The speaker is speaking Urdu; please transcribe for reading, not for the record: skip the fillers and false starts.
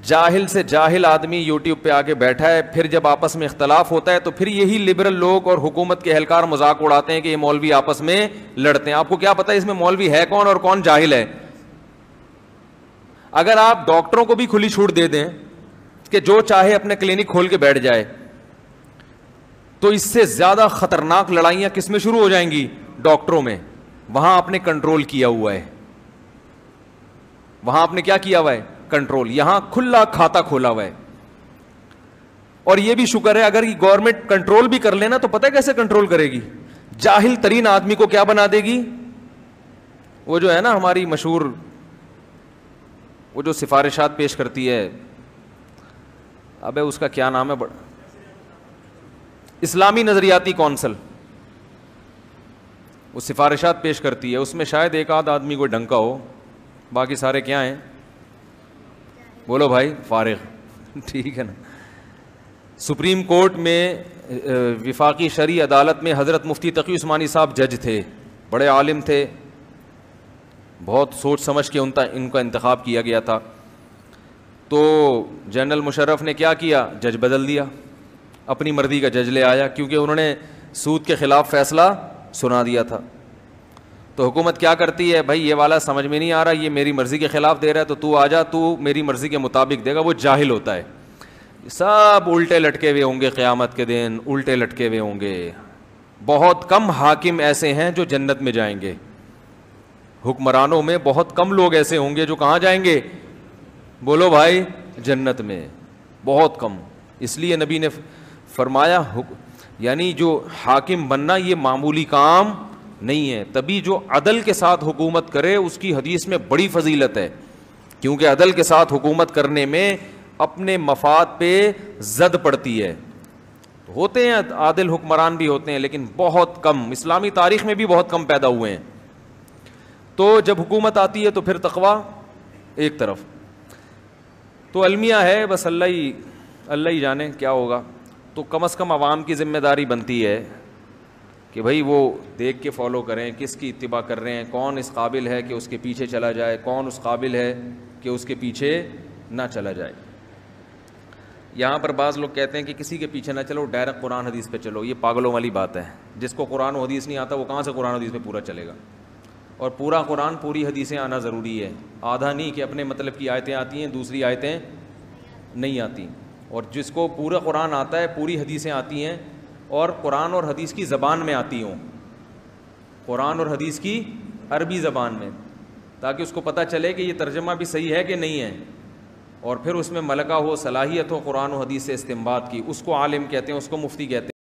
جاہل سے جاہل آدمی یوٹیوب پہ آ کے بیٹھا ہے, پھر جب آپس میں اختلاف ہوتا ہے تو پھر یہی لبرل لوگ اور حکومت کے اہلکار مذاق اڑاتے ہیں کہ یہ مولوی آپس میں لڑتے ہیں. آپ کو کیا پتا ہے اس میں مولوی ہے کون اور کون جاہل ہے؟ اگر آپ ڈاکٹروں کو بھی کھلی چھوٹ دے دیں کہ جو چاہے اپنے کلینک کھول کے بیٹھ جائے, تو اس سے زیادہ خطرناک لڑائیاں کس میں شروع ہو جائیں گی؟ ڈاکٹروں میں. وہاں آپ نے کنٹرول کیا ہوا ہے, وہاں آپ نے کیا کیا ہوا ہے؟ کنٹرول. یہاں کھلا کھاتا کھولا ہوا ہے. اور یہ بھی شکر ہے اگر گورنمنٹ کنٹرول بھی کر لینا تو پتہ ہے کیسے کنٹرول کرے گی؟ جاہل ترین آدمی کو کیا بنا دے گی؟ وہ جو ہے نا ہماری مشہور, وہ جو سفارشات پیش کرتی ہے, ابے اس کا کیا نام ہے, اسلامی نظریاتی کونسل, وہ سفارشات پیش کرتی ہے, اس میں شاید ایک آدھ آدمی کوئی ڈھنگ کا ہو, باقی سارے کیا ہیں؟ بولو بھائی, فارغ. ٹھیک ہے نا. سپریم کورٹ میں وفاقی شرعی عدالت میں حضرت مفتی تقی عثمانی صاحب جج تھے, بڑے عالم تھے, بہت سوچ سمجھ کے ان کا انتخاب کیا گیا تھا. تو جنرل مشرف نے کیا کیا؟ جج بدل دیا, اپنی مرضی کا جج لے آیا, کیونکہ انہوں نے سود کے خلاف فیصلہ سنا دیا تھا. تو حکومت کیا کرتی ہے؟ بھائی یہ والا سمجھ میں نہیں آ رہا, یہ میری مرضی کے خلاف دے رہا ہے, تو تو آ جا, تو میری مرضی کے مطابق دے گا. وہ جاہل ہوتا ہے. سب الٹے لٹکے ہوئے ہوں گے قیامت کے دن, الٹے لٹکے ہوئے ہوں گے. بہت کم حاکم ایسے ہیں جو جنت میں جائیں گے. حکمرانوں میں بہت کم لوگ ایسے ہوں گے جو کہاں جائیں گے؟ بولو بھائی, جنت میں. بہت کم. اس لیے نبی نے فرمایا یعنی جو حاکم بننا یہ معمولی کام نہیں ہے. تبھی جو عدل کے ساتھ حکومت کرے اس کی حدیث میں بڑی فضیلت ہے, کیونکہ عدل کے ساتھ حکومت کرنے میں اپنے مفاد پہ زد پڑتی ہے. ہوتے ہیں عادل حکمران بھی ہوتے ہیں, لیکن بہت کم. اسلامی تاریخ میں بھی بہت کم پیدا ہوئے ہیں. تو جب حکومت آتی ہے تو پھر تقویٰ ایک طرف. تو المیہ ہے, بس اللہ ہی جانے کیا ہوگا. تو کم از کم عوام کی ذمہ داری بنتی ہے کہ بھائی وہ دیکھ کے فالو کریں کس کی اتباع کر رہے ہیں, کون اس قابل ہے کہ اس کے پیچھے چلا جائے, کون اس قابل ہے کہ اس کے پیچھے نہ چلا جائے. یہاں پر بعض لوگ کہتے ہیں کہ کسی کے پیچھے نہ چلو, ڈائریکٹ قرآن حدیث پہ چلو. یہ پاگلوں والی بات ہے. جس کو قرآن و حدیث نہیں آتا وہ کہاں سے قرآن و حدیث پہ پورا چلے گا؟ اور پورا قرآن پوری حدیثیں آنا ضروری ہے, آدھا نہیں کہ اپنے مطلب کی آیتیں آتی ہیں دوسری آیتیں نہیں آتی. اور جس کو پورا قرآن آتا ہے, پوری حدیثیں آتی ہیں اور قرآن اور حدیث کی زبان میں آتی ہوں, قرآن اور حدیث کی عربی زبان میں, تاکہ اس کو پتہ چلے کہ یہ ترجمہ بھی صحیح ہے کہ نہیں ہے. اور پھر اس میں ملکہ ہو, صلاحیت ہو قرآن و حدیث سے استنباط کی, اس کو عالم کہتے ہیں, اس کو مفتی کہتے ہیں.